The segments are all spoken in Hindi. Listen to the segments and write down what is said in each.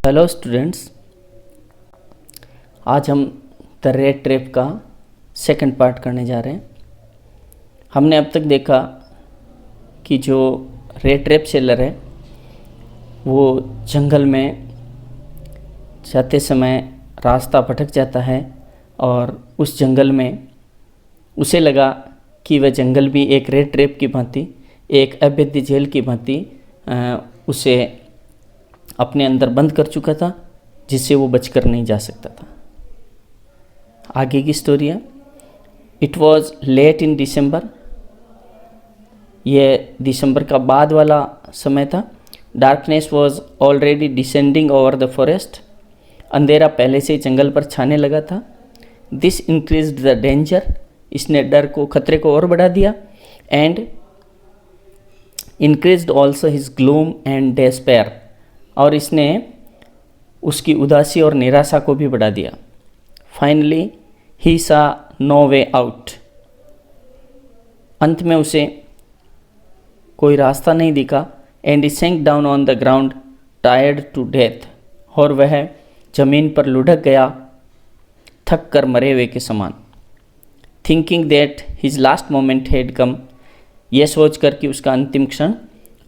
हेलो स्टूडेंट्स, आज हम द रेट ट्रैप का सेकंड पार्ट करने जा रहे हैं। हमने अब तक देखा कि जो रेट ट्रैप सेलर है वो जंगल में जाते समय रास्ता भटक जाता है और उस जंगल में उसे लगा कि वह जंगल भी एक रेट ट्रैप की भांति, एक अवैध जेल की भांति उसे अपने अंदर बंद कर चुका था, जिससे वो बचकर नहीं जा सकता था। आगे की स्टोरी है। इट वॉज लेट इन दिसंबर, ये दिसंबर का बाद वाला समय था। Darkness was already descending over the forest, अंधेरा पहले से ही जंगल पर छाने लगा था। दिस इंक्रीज्ड द डेंजर, इसने डर को, खतरे को और बढ़ा दिया। And increased also his gloom and despair, और इसने उसकी उदासी और निराशा को भी बढ़ा दिया। फाइनली ही सा नो वे आउट, अंत में उसे कोई रास्ता नहीं दिखा। And he sank down on the ground tired to death, और वह जमीन पर लुढ़क गया, थक कर मरे हुए के समान। Thinking that his last moment had come, यह सोच कर कि उसका अंतिम क्षण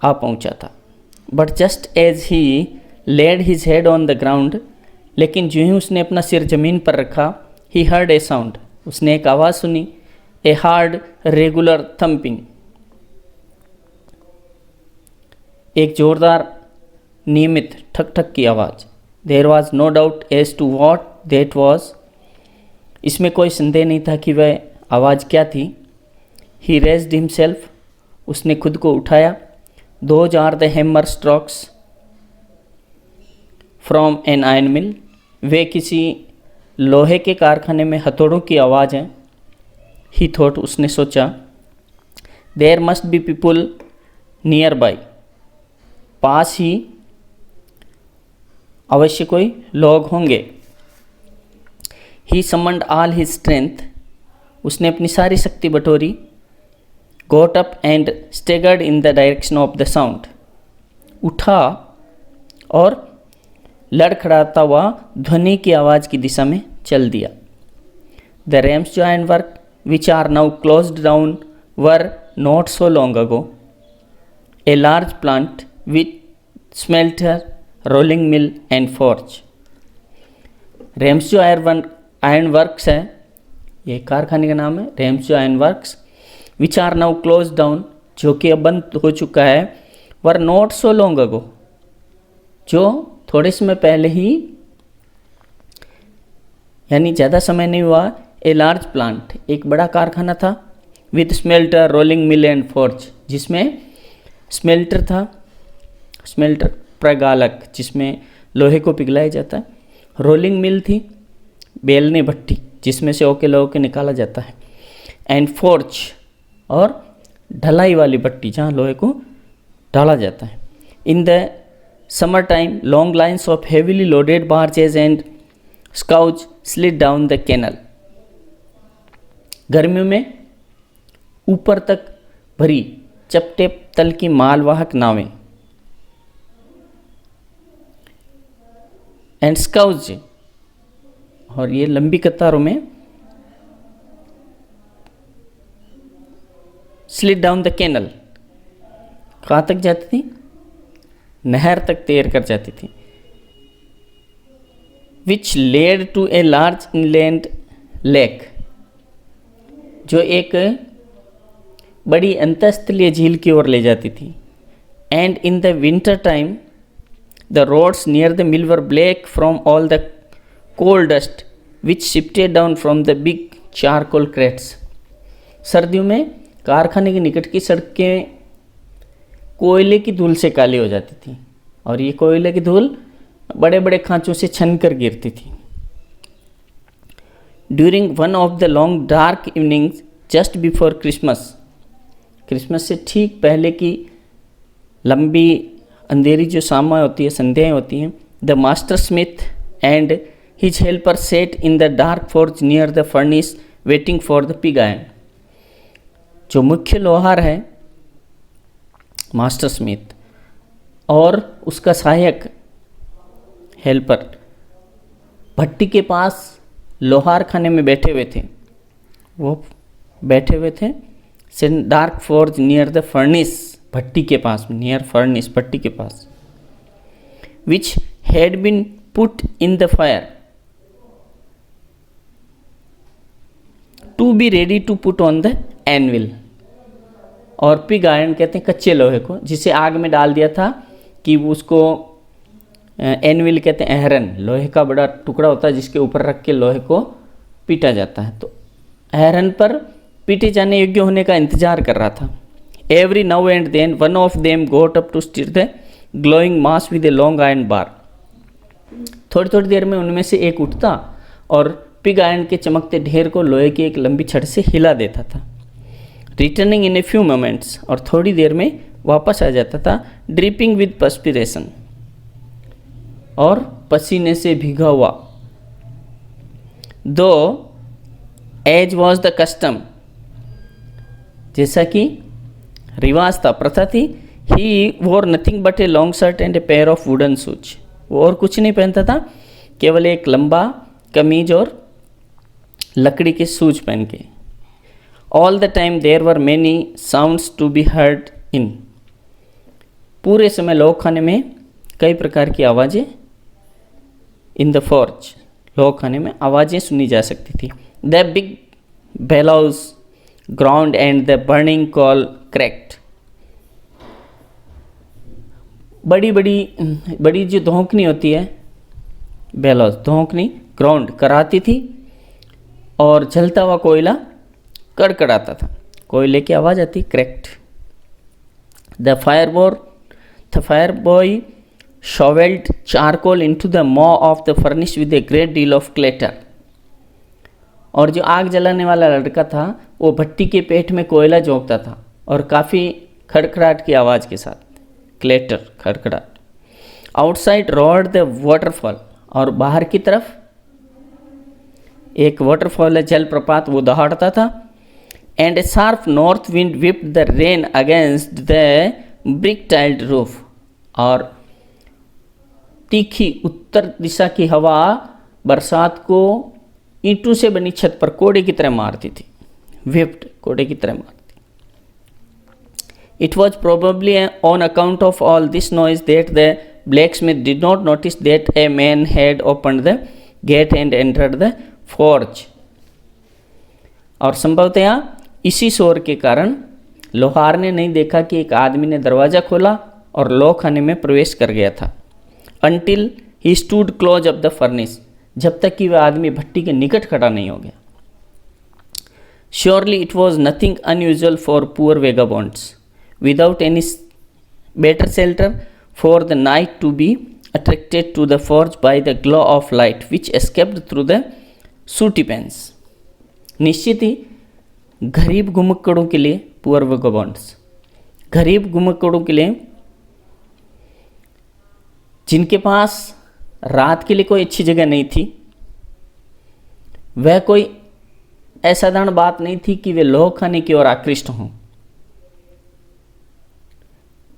आ पहुंचा था। But just as he laid his head on the ground, लेकिन जो ही उसने अपना सिर जमीन पर रखा, ही हर्ड ए साउंड, उसने एक आवाज़ सुनी। ए हार्ड रेगुलर थम्पिंग, एक जोरदार नियमित ठक ठक की आवाज़। There was no doubt as to what that was, इसमें कोई संदेह नहीं था कि वह आवाज़ क्या थी। ही रेज्ड हिमसेल्फ, उसने खुद को उठाया। Those are the hammer strokes from an iron mill, वे किसी लोहे के कारखाने में हथौड़ों की आवाज़ है। He thought, उसने सोचा। There must be people nearby, पास ही अवश्य कोई लोग होंगे। He summoned all his strength, उसने अपनी सारी शक्ति बटोरी। Got up and staggered in the direction of the sound, उठा और लड़खड़ाता हुआ ध्वनि की आवाज़ की दिशा में चल दिया। The Ramsey iron work which are now closed down were not so long ago a large plant with smelter, rolling mill and forge. Ramsey iron works है, ये कारखाने का नाम है, Ramsey iron works which are now close down, जो कि अब बंद हो चुका है। Were not so long ago, जो थोड़े समय पहले ही, यानी ज़्यादा समय नहीं हुआ। ए लार्ज प्लांट, एक बड़ा कारखाना था। With smelter, rolling mill and forge, जिसमें स्मेल्टर था, स्मेल्टर प्रगालक, जिसमें लोहे को पिघलाया जाता है। रोलिंग मिल थी, बेलने भट्टी, जिसमें से ओके लोहे को निकाला जाता है। एंड फोर्ज, और ढलाई वाली भट्टी, जहाँ लोहे को ढाला जाता है। In the summer time long lines of heavily loaded barges and scows slid down the canal, गर्मियों में ऊपर तक भरी चपटे तल की मालवाहक नावें एंड स्काउज, और ये लंबी कतारों में स्लिड डाउन द कैनल, कहाँ तक जाती थी? नहर तक तैर कर जाती थी। Which led to a large inland lake, जो एक बड़ी अंतःस्थलीय झील की ओर ले जाती थी। And in the winter time the roads near the mill were black from all the coal dust which shifted down from the big charcoal crates, सर्दियों में कारखाने के निकट की सड़कें कोयले की धूल से काली हो जाती थी, और ये कोयले की धूल बड़े बड़े खांचों से छन कर गिरती थी। During one of the long dark evenings just before Christmas, Christmas से ठीक पहले की लंबी अंधेरी जो शामें होती है, संध्याएँ होती हैं, the master Smith and his helper set in the dark forge near the furnace waiting for the pig iron, जो मुख्य लोहार है मास्टर स्मिथ और उसका सहायक हेल्पर भट्टी के पास लोहार खाने में बैठे हुए थे, वो बैठे हुए थे dark forge near the furnace, भट्टी के पास, नियर फर्निस, भट्टी के पास, which had been put in the fire to be ready to put on the anvil. और पिग आयरन कहते हैं कच्चे लोहे को, जिसे आग में डाल दिया था कि उसको एनविल कहते हैं, अहरन, लोहे का बड़ा टुकड़ा होता है जिसके ऊपर रख के लोहे को पीटा जाता है। तो अहरन पर पीटे जाने योग्य होने का इंतजार कर रहा था। Every now and then one of them got up to stir the glowing mass with a long iron bar. थोड़ी थोड़ी देर में उनमें से एक उठता और पिग आयरन के चमकते ढेर को लोहे की एक लंबी छड़ से हिला देता था। Returning in a few moments, और थोड़ी देर में वापस आ जाता था, ड्रिपिंग विद पर्सपिरेशन, और पसीने से भीगा हुआ। दो एज वॉज द कस्टम, जैसा कि रिवाज था, प्रथा थी, ही वोर nothing but a long shirt and a pair of wooden shoes, वो और कुछ नहीं पहनता था, केवल एक लंबा कमीज और लकड़ी के शूज पहन के। All the time there were many sounds to be heard in, पूरे समय लोग खाने में कई प्रकार की आवाज़ें, इन द फॉर्ज, लोग खाने में आवाज़ें सुनी जा सकती थी। The big blouse ground and the burning call cracked, बड़ी बड़ी जो धोंकनी होती है, बेलाउज धोंकनी, ग्राउंड कराती थी, और जलता हुआ कोयला कड़कड़ाता था, कोयले की आवाज़ आती, cracked. The fire boy shoveled charcoal into the maw of the furnace with a great deal of clatter, और जो आग जलाने वाला लड़का था वो भट्टी के पेट में कोयला झोंकता था और काफ़ी खड़खड़ाहट की आवाज़ के साथ, क्लेटर, खड़खड़ाहट। आउटसाइड रोड द वाटरफॉल, और बाहर की तरफ एक वाटरफॉल है, जलप्रपात, वो दहाड़ता था। And A sharp north wind whipped the rain against the brick tiled roof, और तीखी उत्तर दिशा की हवा बरसात को ईंटों से बनी छत पर कोड़े की तरह मारती थी, whipped, कोड़े की तरह मारती। It was probably on account of all this noise that the blacksmith did not notice that a man had opened the gate and entered the forge, और संभवतया इसी शोर के कारण लोहार ने नहीं देखा कि एक आदमी ने दरवाज़ा खोला और लोह खाने में प्रवेश कर गया था। Until he stood close up the furnace, जब तक कि वह आदमी भट्टी के निकट खड़ा नहीं हो गया। Surely it was nothing unusual for poor vagabonds without any better shelter for the night to be attracted to the forge by the glow of light which escaped through the sooty panes। निश्चित ही गरीब घुमक्कड़ों के लिए, पुअर वैगबॉन्ड्स, गरीब घुमक्कड़ों के लिए जिनके पास रात के लिए कोई अच्छी जगह नहीं थी, वह कोई असाधारण बात नहीं थी कि वे लोह खाने की ओर आकृष्ट हों,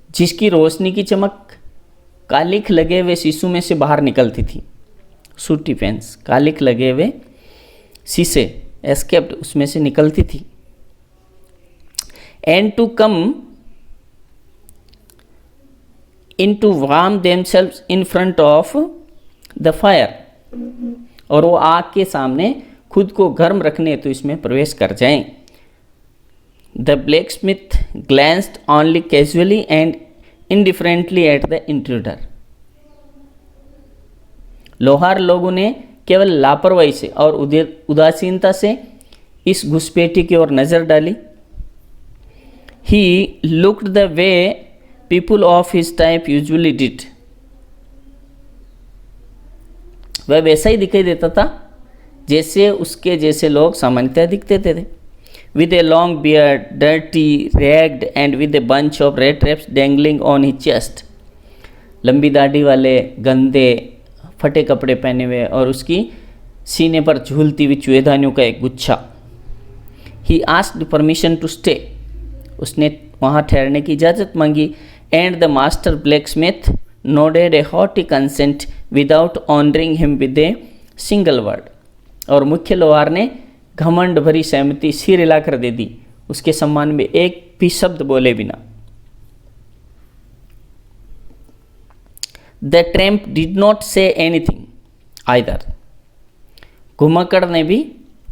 जिसकी रोशनी की चमक कालिख लगे हुए शीशों में से बाहर निकलती थी। सूटी पेंस, कालिख लगे हुए शीशे, एस्केप्ड, उसमें से निकलती थी। And to come in to warm themselves in front of the fire, और वो आग के सामने खुद को गर्म रखने तो इसमें प्रवेश कर जाएं। The blacksmith glanced only casually and indifferently at the intruder, लोहार लोगों ने केवल लापरवाही से और उदासीनता से इस घुसपैठी की ओर नजर डाली। He looked the way people of his type usually did, वह वैसा ही दिखाई देता था जैसे उसके जैसे लोग सामान्यतः दिखते थे। with a long beard, dirty, ragged and with a bunch of red traps dangling on his chest, लंबी दाढ़ी वाले, गंदे फटे कपड़े पहने हुए और उसकी सीने पर झूलती हुई चुएदानियों का एक गुच्छा। He asked permission to stay, उसने वहाँ ठहरने की इजाज़त मांगी। And the master blacksmith nodded a hearty consent without honouring him with a single word. और मुख्य लोहार ने घमंड भरी सहमति सिर हिलाकर दे दी, उसके सम्मान में एक भी शब्द बोले बिना। The tramp did not say anything either. घुमक्कड़ ने भी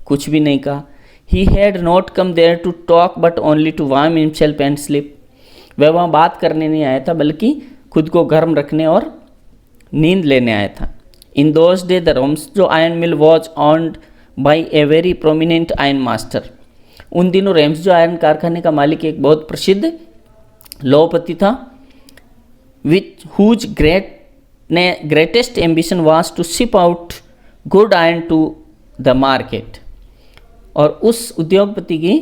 कुछ भी नहीं कहा। He had not come there to talk but only to warm himself and sleep. वह वहाँ बात करने नहीं आया था, बल्कि खुद को गर्म रखने और नींद लेने आया था। In those day the Ramsjo iron mill was owned by a very prominent iron master. उन दिनों रेम्सजो आयरन कारखाने का मालिक एक बहुत प्रसिद्ध लौहपति था, which whose greatest ambition was to ship out good iron to the market. और उस उद्योगपति की,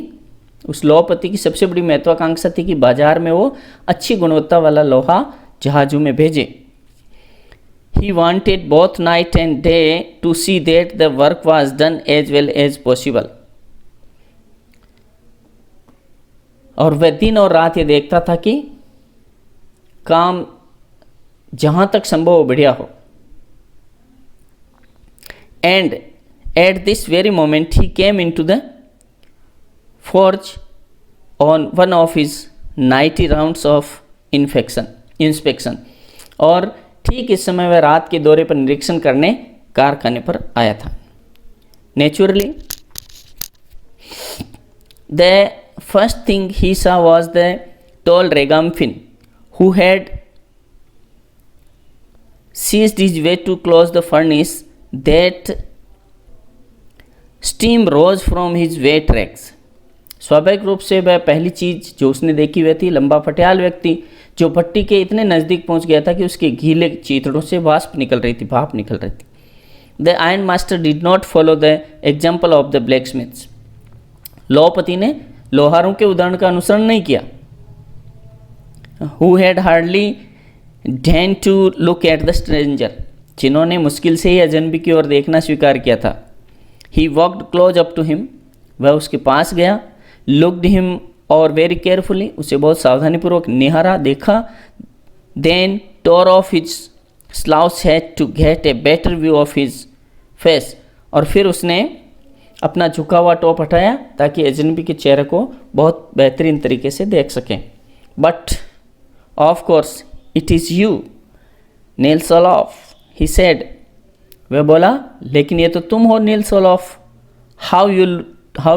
उस लौहपति की सबसे बड़ी महत्वाकांक्षा थी कि बाजार में वो अच्छी गुणवत्ता वाला लोहा जहाज़ों में भेजे। He wanted both night and day to see that the work was done as well as possible। और वह दिन और रात ये देखता था कि काम जहाँ तक संभव हो बढ़िया हो। And at this very moment he came into the forge on one of his nightly rounds of inspection। और ठीक इस समय वह रात के दौरे पर निरीक्षण करने कारखाने पर आया था। Naturally the first thing he saw was the tall ragamuffin who had seized his way to close the furnace that steam rose from his wet rags। स्वाभाविक रूप से वह पहली चीज जो उसने देखी वह थी लंबा फटियाल व्यक्ति जो भट्टी के इतने नज़दीक पहुंच गया था कि उसके गीले चीथड़ों से वाष्प निकल रही थी, भाप निकल रही थी। The iron master did not follow the example of the blacksmiths. लौहपति ने लोहारों के उदाहरण का अनुसरण नहीं किया। Who had hardly deigned to look at the stranger. जिन्होंने मुश्किल से ही अजनबी की ओर देखना स्वीकार किया था। He walked close up to him. वह उसके पास गया। Looked him over very carefully. उसे बहुत सावधानीपूर्वक निहारा, देखा। Then tore off his slouch hat to get a better view of his face. और फिर उसने अपना झुका हुआ टॉप हटाया ताकि अजनबी के चेहरे को बहुत बेहतरीन तरीके से देख सकें। But of course it is you Nils Olof, he said. वह बोला, लेकिन ये तो तुम हो नील्स ओलॉफ। How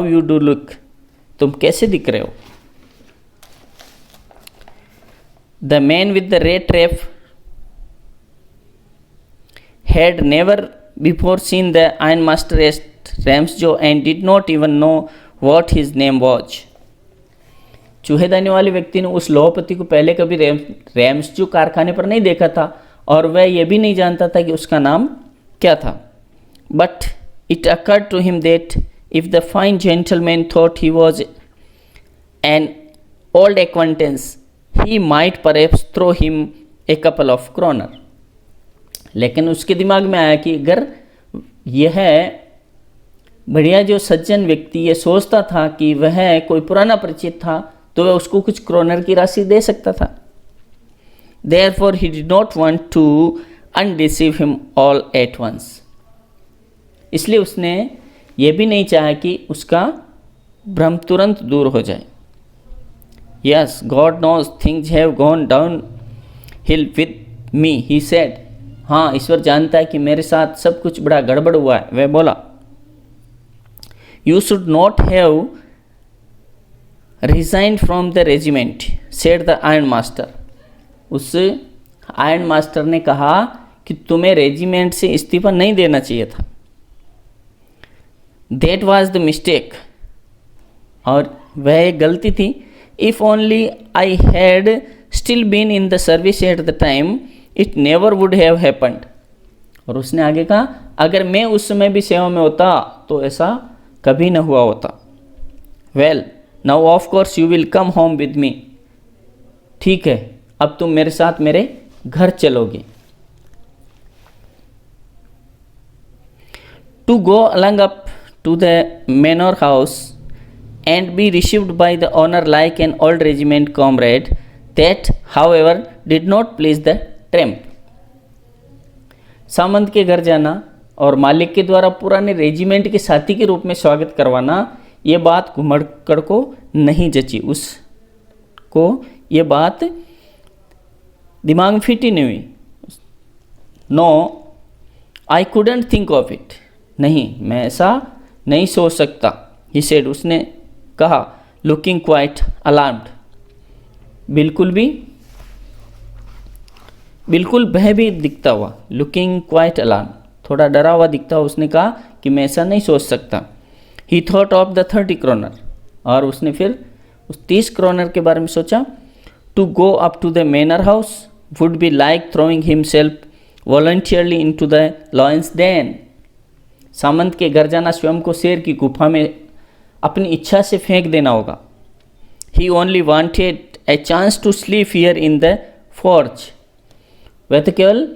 you do look. तुम कैसे दिख रहे हो। The man with the rat trap had never before seen the iron master at Ramsjo and did not even know what his name was. चूहेदानी वाले व्यक्ति ने उस लौहपति को पहले कभी रेम्सजो कारखाने पर नहीं देखा था और वह यह भी नहीं जानता था कि उसका नाम क्या था। But it occurred to him that if the fine gentleman thought he was an old acquaintance, he might perhaps throw him a couple of kroner। लेकिन उसके दिमाग में आया कि अगर यह बढ़िया जो सज्जन व्यक्ति ये सोचता था कि वह कोई पुराना परिचित था तो वह उसको कुछ क्रोनर की राशि दे सकता था। Therefore he did not want to undeceive him all at once। इसलिए उसने ये भी नहीं चाहा कि उसका भ्रम तुरंत दूर हो जाए। Yes God knows things have gone downhill with me, he said. हाँ, ईश्वर जानता है कि मेरे साथ सब कुछ बड़ा गड़बड़ हुआ है, वह बोला। You should not have resigned from the regiment, said the iron master. उस आयरन मास्टर ने कहा कि तुम्हें रेजिमेंट से इस्तीफा नहीं देना चाहिए था। That was the mistake। और वह एक गलती थी। If only I had still been in the service at the time, it never would have happened। और उसने आगे कहा, अगर मैं उस समय भी सेवा में होता तो ऐसा कभी न हुआ होता। Well, now of course you will come home with me। ठीक है, अब तुम मेरे साथ मेरे घर चलोगे। To go along up to the manor house and be received by the owner like an old regiment comrade, that however did not please the tramp। सामंत के घर जाना और मालिक के द्वारा पुराने रेजिमेंट के साथी के रूप में स्वागत करवाना, ये बात घुमड़कर को नहीं जची। उसको ये बात दिमाग में फिट ही नहीं हुई। No I couldn't think of it, नहीं मैं ऐसा नहीं सोच सकता। ही सेड, उसने कहा, लुकिंग क्वाइट अलार्म्ड, बिल्कुल भयभीत दिखता हुआ। लुकिंग क्वाइट अलार्म, थोड़ा डरा हुआ दिखता हुआ उसने कहा कि मैं ऐसा नहीं सोच सकता। ही थॉट ऑफ द 30 kroner, और उसने फिर उस 30 kroner के बारे में सोचा। To go up to the manor house would be like throwing himself voluntarily in to the lion's den. सामंत के घर जाना स्वयं को शेर की गुफा में अपनी इच्छा से फेंक देना होगा। He only wanted a chance to sleep here in the forge, वह तो केवल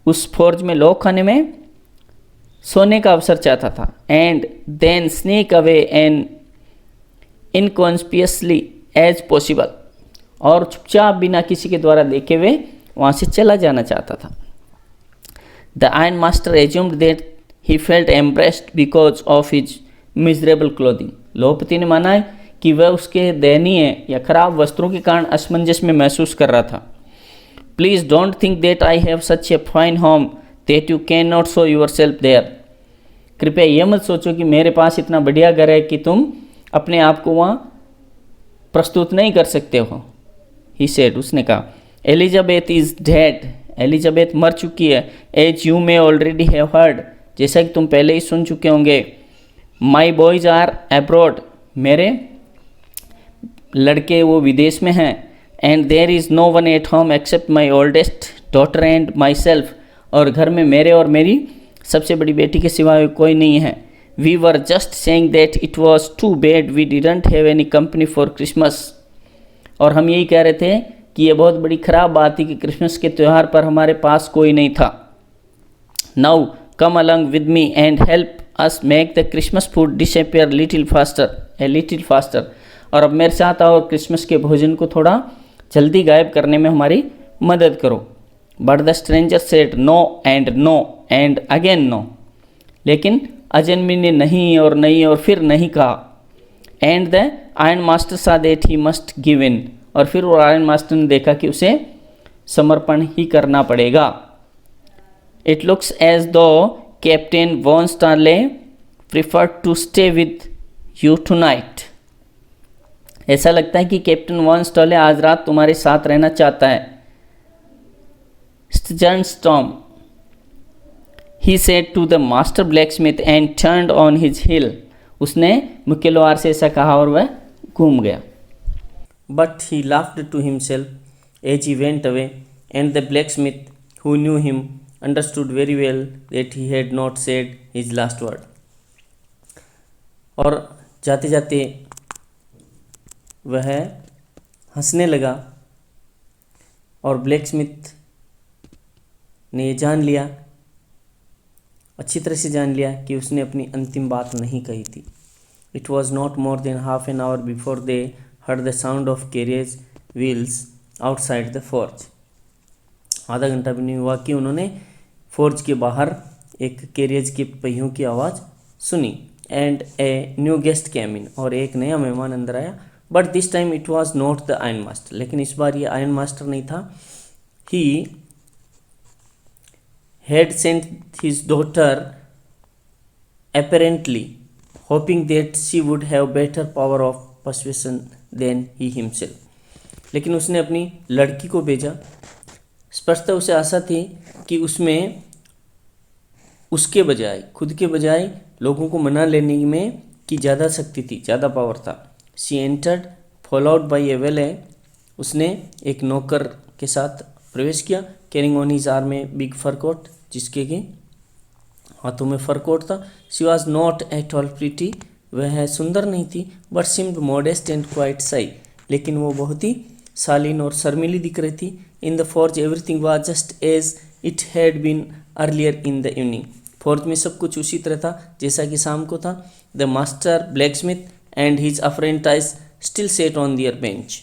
उस फोर्ज में लोग खाने में सोने का अवसर चाहता था। And then sneak away and inconspicuously as possible, और चुपचाप बिना किसी के द्वारा देखे हुए वहाँ से चला जाना चाहता था। The iron master assumed that he felt embarrassed because of his miserable clothing. लोहपति ने माना है कि वह उसके दयनीय या खराब वस्त्रों के कारण असमंजस में महसूस कर रहा था। Please don't think that I have such a fine home that you can not show yourself there. कृपया यह मत सोचो कि मेरे पास इतना बढ़िया घर है कि तुम अपने आप को वहाँ प्रस्तुत नहीं कर सकते हो। ही सेड, उसने कहा, एलिजाबेथ इज़ डेड, एलिजाबेथ मर चुकी है। As you may already have heard, जैसा कि तुम पहले ही सुन चुके होंगे। माई बॉयज़ आर एब्रॉड, मेरे लड़के वो विदेश में हैं। And there is no one at home except my oldest daughter and myself, और घर में मेरे और मेरी सबसे बड़ी बेटी के सिवाय कोई नहीं है। We were just saying that it was too bad we didn't have any company for Christmas, और हम यही कह रहे थे कि ये बहुत बड़ी ख़राब बात थी कि क्रिसमस के त्यौहार पर हमारे पास कोई नहीं था। Now come along with me and help us make the Christmas food disappear little faster, और अब मेरे साथ आओ और क्रिसमस के भोजन को थोड़ा जल्दी गायब करने में हमारी मदद करो। But the stranger said no and again no, लेकिन अजनबी ने नहीं और फिर नहीं कहा। And the iron master saw that he must give in, और फिर वो आयरन मास्टर ने देखा कि उसे समर्पण ही करना पड़ेगा। It looks as though Captain von Starley prefer to stay with you tonight, ऐसा लगता है कि कैप्टन वॉन स्टॉले आज रात तुम्हारे साथ रहना चाहता है। Sturm, he said to the master blacksmith and turned on his heel, उसने मुख्य लोहार से ऐसा कहा और वह घूम गया। But he laughed to himself as he went away, and the blacksmith who knew him understood very well that he had not said his last word. और जाते जाते वह हंसने लगा, और ब्लैकस्मिथ ने ये जान लिया, अच्छी तरह से जान लिया कि उसने अपनी अंतिम बात नहीं कही थी। It was not more than half an hour before they heard the sound of carriage wheels outside the forge. आधा घंटा भी नहीं हुआ कि उन्होंने फोर्ज के बाहर एक कैरियज के पहियों की आवाज़ सुनी। एंड ए न्यू गेस्ट केम इन, और एक नया मेहमान अंदर आया। But this time it was not the iron master, लेकिन इस बार ये आयरन मास्टर नहीं था। He had sent his daughter apparently hoping that she would have better power of persuasion than he himself. लेकिन उसने अपनी लड़की को भेजा, स्पष्टतः उसे आशा थी कि उसमें उसके बजाय, खुद के बजाय लोगों को मना लेने में की ज़्यादा शक्ति थी, ज़्यादा पावर था। शी एंटर्ड फॉलोड बाई ए वेले, उसने एक नौकर के साथ प्रवेश किया। कैरिंग ऑन हिज आर्म में बिग फर कोट, जिसके के हाथों में फर कोट था। She was not at all pretty, वह सुंदर नहीं थी, but seemed modest and quite Sai, लेकिन वो बहुत ही शालीन और शर्मीली दिख रही थी। In the forge everything was just as it had been earlier in the evening, forge में सब कुछ उसी तरह था जैसा कि शाम को था। The master blacksmith and his apprentice still sat on their bench,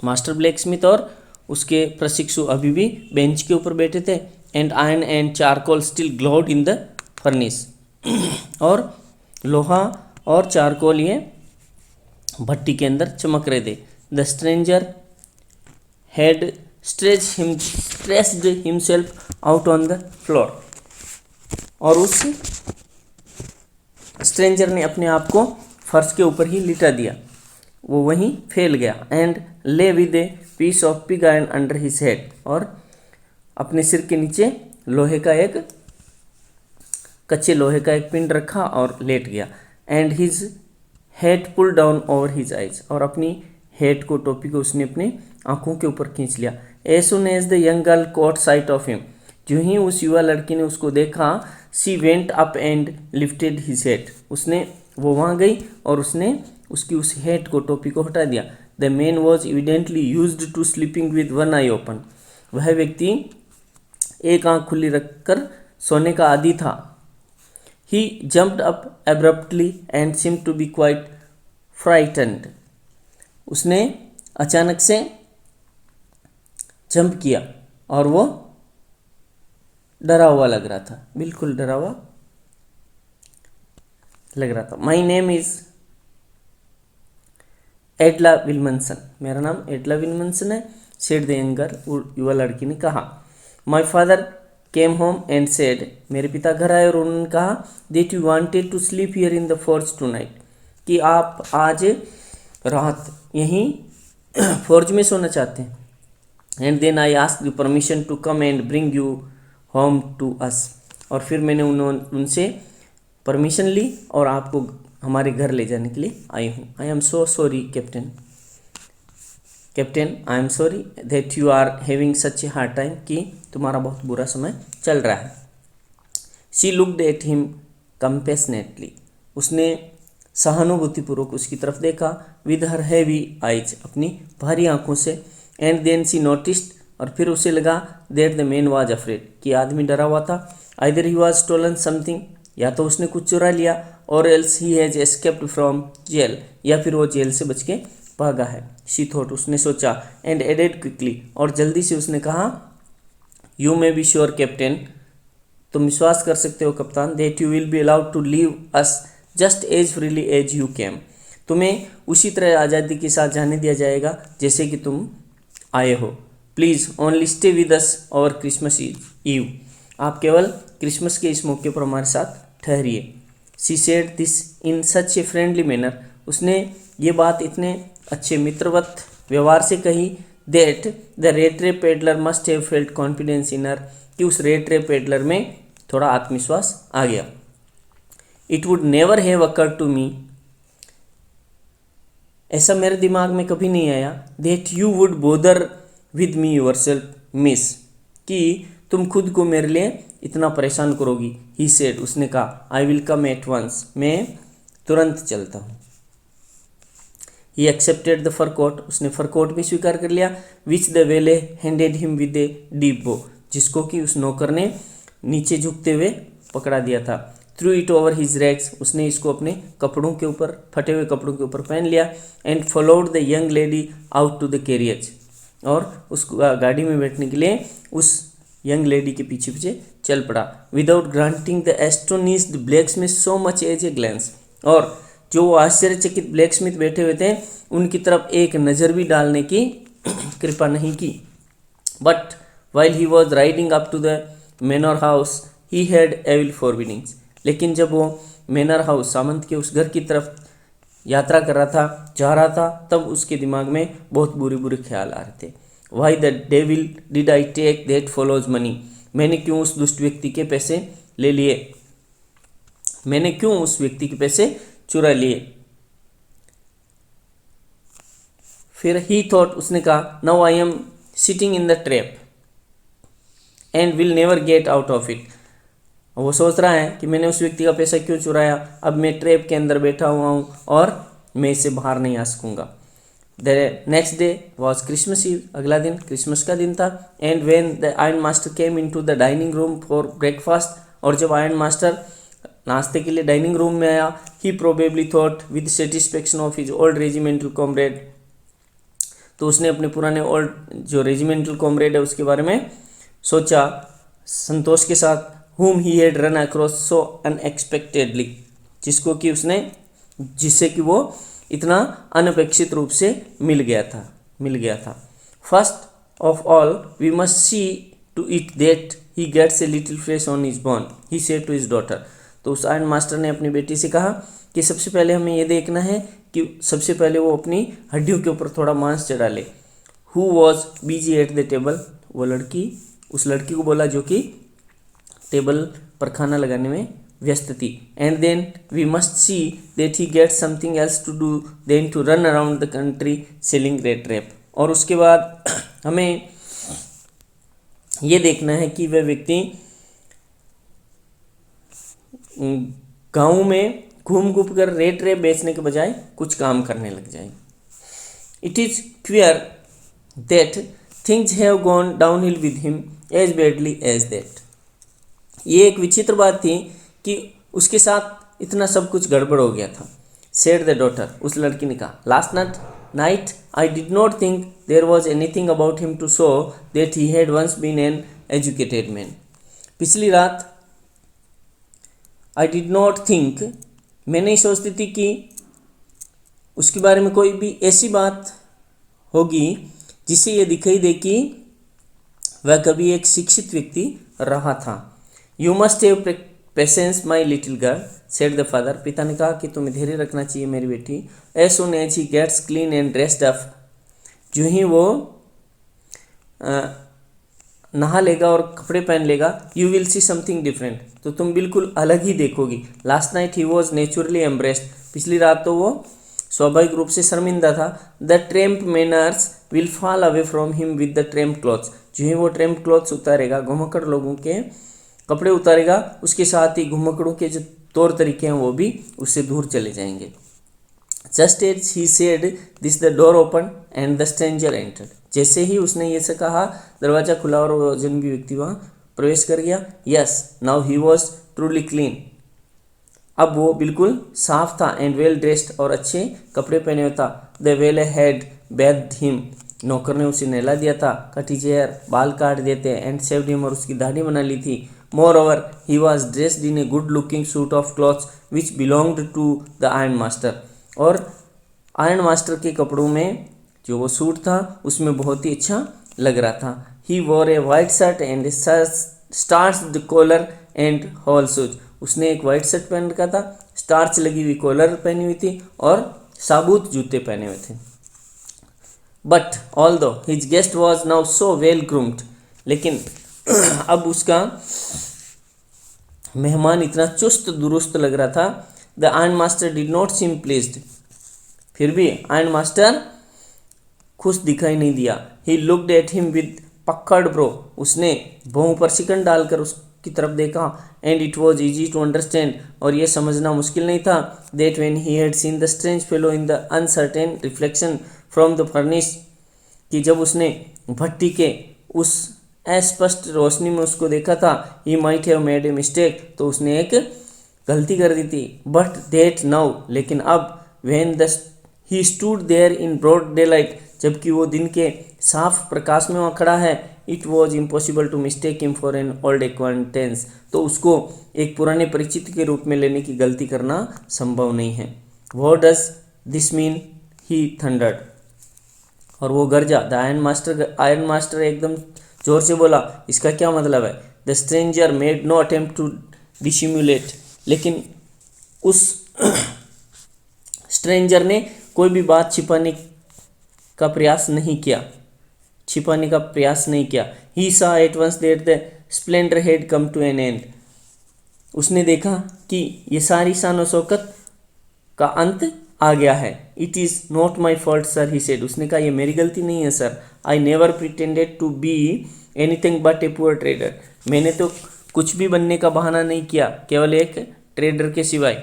master blacksmith और उसके प्रशिक्षु अभी भी बेंच के ऊपर बैठे थे। And iron and charcoal still glowed in the furnace. और लोहा और चारकोल ये भट्टी के अंदर चमक रहे थे। The stranger had stressed himself out on the floor. और उस स्ट्रेंजर ने अपने आप को फर्श के ऊपर ही लिटा दिया, वो वहीं फैल गया। And lay with a piece of pig iron under his head. और अपने सिर के नीचे लोहे का एक कच्चे लोहे का एक पिंड रखा और लेट गया। And his head pull down over his eyes. और अपनी हेड को, टोपी को उसने अपने आंखों के ऊपर खींच लिया। As soon as the young girl caught sight of him. जो ही उस युवा लड़की ने उसको देखा, she went up and lifted his head. वो वहाँ गई और उसने उसकी उस हेड को, टोपी को हटा दिया। The man was evidently used to sleeping with one eye open. वह व्यक्ति एक आंख खुली रखकर सोने का आदी था। He jumped up abruptly and seemed to be quite frightened. उसने अचानक से जंप किया और वो डरा हुआ लग रहा था, बिल्कुल डरा हुआ लग रहा था। My name is एडला विल्मनसन। मेरा नाम एडला विल्मनसन है, सेड द यंग गर्ल। युवा लड़की ने कहा। My father came home and said. मेरे पिता घर आए और उन्होंने कहा that you wanted to sleep here in the forge tonight. कि आप आज रात यहीं फोर्ज में सोना चाहते हैं। And then I asked you permission to come and bring you home to us. और फिर मैंने उनसे परमिशन ली और आपको हमारे घर ले जाने के लिए आई हूँ। I am so sorry captain. Captain I am sorry that you are having such a hard time. कि तुम्हारा बहुत बुरा समय चल रहा है। She looked at him compassionately. उसने सहानुभूतिपूर्वक उसकी तरफ देखा। विद हर हैवी आइज, अपनी भारी आंखों से। एंड देन शी नोटिस्ड, और फिर उसे लगा that the man was afraid. कि आदमी डरा हुआ था। Either he was stolen something, या तो उसने कुछ चुरा लिया, और else he has escaped from jail, या फिर वो जेल से बच के भागा है। शी थॉट, उसने सोचा। एंड एडेड क्विकली, और जल्दी से उसने कहा you may be sure captain, तुम विश्वास कर सकते हो कप्तान, that you will be allowed to leave us just as freely as you came. तुम्हें उसी तरह आज़ादी के साथ जाने दिया जाएगा जैसे कि तुम आए हो। Please only stay with us over Christmas Eve. आप केवल क्रिसमस के इस मौके पर हमारे साथ ठहरिए। She said this in such a friendly manner. उसने ये बात इतने अच्छे मित्रवत व्यवहार से कही that the rat ray peddler must have felt confidence in her. कि उस रेट रे पेडलर में थोड़ा आत्मविश्वास आ गया। It would never have occurred to me, ऐसा मेरे दिमाग में कभी नहीं आया, that you would bother with me yourself miss, कि तुम खुद को मेरे लिए इतना परेशान करोगी। ही सेड, उसने कहा I will come at once, मैं तुरंत चलता हूँ। He accepted the fur coat, उसने फर कोट भी स्वीकार कर लिया। Which the valet handed him with a deep bow, जिसको कि उस नौकर ने नीचे झुकते हुए पकड़ा दिया था। Through it over his rags, उसने इसको अपने कपड़ों के ऊपर, फटे हुए कपड़ों के ऊपर पहन लिया। And followed the young lady out to the carriage, और उस गाड़ी में बैठने के लिए उस यंग लेडी के पीछे पीछे चल पड़ा। Without granting the astonished blacksmith so much as a glance, और जो आश्चर्यचकित ब्लैकस्मिथ बैठे हुए थे उनकी तरफ एक नज़र भी डालने की कृपा नहीं की। But while he was riding up to the manor house he had evil forebodings, लेकिन जब वो मैनर हाउस, सामंत के उस घर की तरफ यात्रा कर रहा था, जा रहा था, तब उसके दिमाग में बहुत बुरे बुरे ख्याल आ रहे थे। Why the devil did I take that fellow's money, मैंने क्यों उस दुष्ट व्यक्ति के पैसे ले लिए, मैंने क्यों उस व्यक्ति के पैसे चुरा लिए। फिर ही थॉट, उसने कहा now I am sitting in the trap and will never get out of it. वो सोच रहा है कि मैंने उस व्यक्ति का पैसा क्यों चुराया, अब मैं ट्रैप के अंदर बैठा हुआ हूँ और मैं इससे बाहर नहीं आ सकूँगा। The next day was Christmas Eve, अगला दिन क्रिसमस का दिन था। And when the iron master came in to the dining room for breakfast, और जब आयरन मास्टर नाश्ते के लिए डाइनिंग रूम में आया, he probably thought with satisfaction of his old regimental comrade, तो उसने अपने पुराने ओल्ड जो रेजिमेंटल कॉमरेड है उसके बारे में सोचा। संतोष के साथ, whom he had run across so unexpectedly, जिससे कि वो इतना अनपेक्षित रूप से मिल गया था। First of all we must see to it that he gets a little flesh on his bone, he said to his daughter. तो उस आयरन मास्टर ने अपनी बेटी से कहा कि सबसे पहले हमें ये देखना है कि सबसे पहले वो अपनी हड्डियों के ऊपर थोड़ा मांस चढ़ा ले। Who was busy at the table, वो लड़की उस लड़की को बोला जो कि टेबल पर खाना लगाने में व्यस्त थी। And then we must see that he get something else to do than to run around the country selling rat trap. और उसके बाद हमें ये देखना है कि वह व्यक्ति गाँव में घूम घूम कर रेड ट्रैप बेचने के बजाय कुछ काम करने लग जाए। It is clear that things have gone downhill with him as badly as that. ये एक विचित्र बात थी कि उसके साथ इतना सब कुछ गड़बड़ हो गया था। सेड द डॉटर, उस लड़की ने कहा, last night I did not think there was anything about him to show that he had once been an educated man. पिछली रात आई डिड नॉट थिंक, मैं नहीं सोचती थी कि उसके बारे में कोई भी ऐसी बात होगी जिससे ये दिखाई दे कि वह कभी एक शिक्षित व्यक्ति रहा था। You must have patience my little girl, said the father. पिता ने कहा कि तुम्हें धैर्य रखना चाहिए मेरी बेटी। As soon as he gets clean and dressed up, जो ही वो नहा लेगा और कपड़े पहन लेगा, you will see something different, तो तुम बिल्कुल अलग ही देखोगी। Last night he was naturally embarrassed, पिछली रात तो वो स्वाभाविक रूप से शर्मिंदा था। The tramp manners will fall away from him with the tramp clothes, जो ही वो ट्रेम्प क्लॉथ्स उतारेगा, घुमक्कड़ लोगों के कपड़े उतारेगा, उसके साथ ही घुमक्कड़ों के जो तौर तरीके हैं वो भी उससे दूर चले जाएंगे। Just as he said this the door open and the stranger entered, जैसे ही उसने ये से कहा दरवाजा खुला और वो अजनबी व्यक्ति वहाँ प्रवेश कर गया। Yes now he was truly clean, अब वो बिल्कुल साफ था। एंड वेल ड्रेस्ड, और अच्छे कपड़े पहने हुआ था। The well had Beth him, नौकर ने उसे नहला दिया था। कट हिज हेयर, बाल काट देते। एंड सेव्ड हिम, और उसकी दाढ़ी बना ली थी। Moreover he was dressed in a good looking suit of clothes which belonged to the iron master, और आयरन मास्टर के कपड़ों में जो वो सूट था उसमें बहुत ही अच्छा लग रहा था। He wore a white shirt and starched collar and whole shoes, उसने एक वाइट शर्ट पहन रखा था, स्टार्च लगी हुई कॉलर पहनी हुई थी और साबुत जूते पहने हुए थे। बट ऑल दो his guest was now so well groomed, लेकिन अब उसका मेहमान इतना चुस्त दुरुस्त लग रहा था। The iron master did not seem pleased, फिर भी आयरन मास्टर खुश दिखाई नहीं दिया। He looked at him with puckered brow, उसने भौं पर शिकन डालकर उसकी तरफ देखा। And it was easy to understand, और यह समझना मुश्किल नहीं था, that when he had seen the strange fellow in the uncertain reflection from the furnace, कि जब उसने भट्टी के उस अस्पष्ट रोशनी में उसको देखा था, he might have made a mistake, तो उसने एक गलती कर दी थी। बट दैट नाउ, लेकिन अब, when the he stood there in broad daylight, जबकि वो दिन के साफ प्रकाश में वहाँ खड़ा है, it was impossible to mistake him for an old acquaintance, तो उसको एक पुराने परिचित के रूप में लेने की गलती करना संभव नहीं है। What does this mean, he thundered, और वो गरजा। द आयरन मास्टर एकदम जोर से बोला, इसका क्या मतलब है। The stranger made no attempt to dissimulate, लेकिन उस स्ट्रेंजर ने कोई भी बात छिपाने का प्रयास नहीं किया। He saw at once that the splendour had come to an end, उसने देखा कि ये सारी शान शौकत का अंत आ गया है। It is not my fault sir, he said, उसने कहा ये मेरी गलती नहीं है सर। I never pretended to be anything but a poor trader, मैंने तो कुछ भी बनने का बहाना नहीं किया, केवल एक ट्रेडर के सिवाय,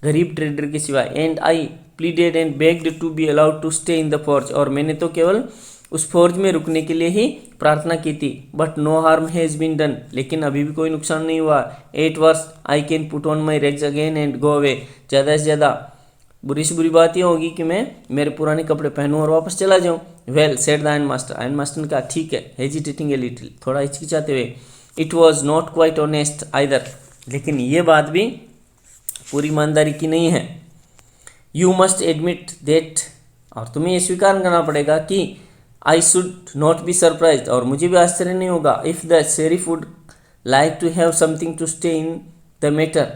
गरीब ट्रेडर के सिवाय। And I pleaded and begged to be allowed to stay in the forge, और मैंने तो केवल उस फौज में रुकने के लिए ही प्रार्थना की थी। But no harm has been done, लेकिन अभी भी कोई नुकसान नहीं हुआ। 8 वर्ष I can put on my rags again and go away, ज़्यादा से ज़्यादा बुरी से बुरी बात यह होगी कि मैं मेरे पुराने कपड़े पहनूं और वापस चला जाऊं। Well said the iron master, iron master ने कहा ठीक है, हेजिटेटिंग ए लिटिल, थोड़ा हिचकिचाते हुए। It was not quite honest either, लेकिन ये बात भी पूरी ईमानदारी की नहीं है। यू मस्ट एडमिट दैट, और तुम्हें ये स्वीकार करना पड़ेगा कि I should not be surprise, और मुझे भी आश्चर्य नहीं होगा, if the sheriff would like to have something to stay in the matter,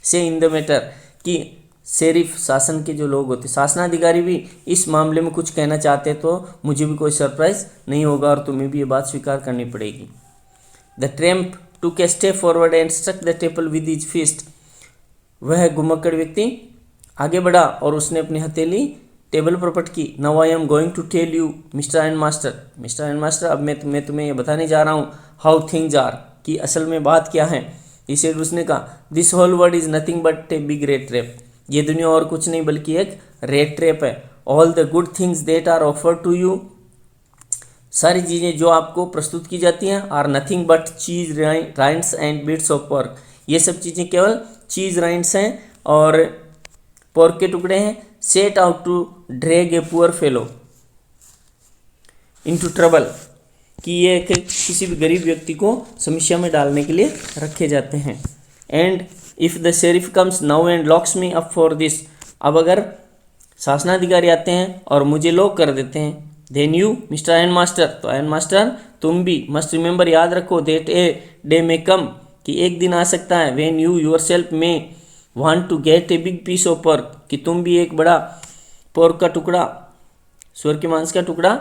say in the matter, कि शेरिफ शासन के जो लोग होते, शासनाधिकारी भी इस मामले में कुछ कहना चाहते तो मुझे भी कोई सरप्राइज नहीं होगा और तुम्हें भी ये बात स्वीकार करनी पड़ेगी। The tramp took a step forward and struck the table with his fist, वह घुमक्कड़ व्यक्ति आगे बढ़ा और उसने अपनी हथेली टेबल पर पटकी। Now I am going to tell you mister and master, mister and master, अब मैं तुम्हें ये बताने जा रहा हूँ हाउ थिंग्स आर, कि असल में बात क्या है। इसे उसने कहा, this whole world is nothing but a big rat trap, ये दुनिया और कुछ नहीं बल्कि एक रेट ट्रैप है। All the good things that are offered to you, सारी चीज़ें जो आपको प्रस्तुत की जाती हैं, आर नथिंग बट चीज राइंड्स एंड बिट्स ऑफ पोर्क, ये सब चीज़ें केवल चीज राइंड्स हैं और पोर्क के टुकड़े हैं। Set out to drag a poor fellow into trouble, कि ये किसी भी गरीब व्यक्ति को समस्या में डालने के लिए रखे जाते हैं। And if the sheriff comes now and locks me up for this, अब अगर शासनाधिकारी आते हैं और मुझे लॉक कर देते हैं, then you mister iron master, तो आयरन मास्टर तुम भी मस्ट रिमेंबर, याद रखो, दैट ए डे में कम, कि एक दिन आ सकता है, when you yourself may want to get a big piece of pork, कि तुम भी एक बड़ा पोर्क का टुकड़ा, सुअर के मांस का टुकड़ा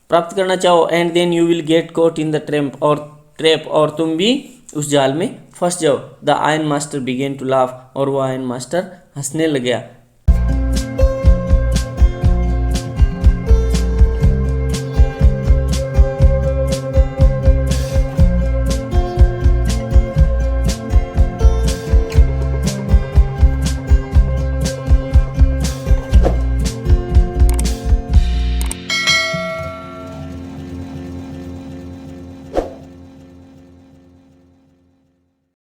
प्राप्त करना चाहो, and then you will get caught in the trap, और तुम भी उस जाल में फंस जाओ। The iron master began to laugh, और वो आयरन मास्टर हंसने लग गया।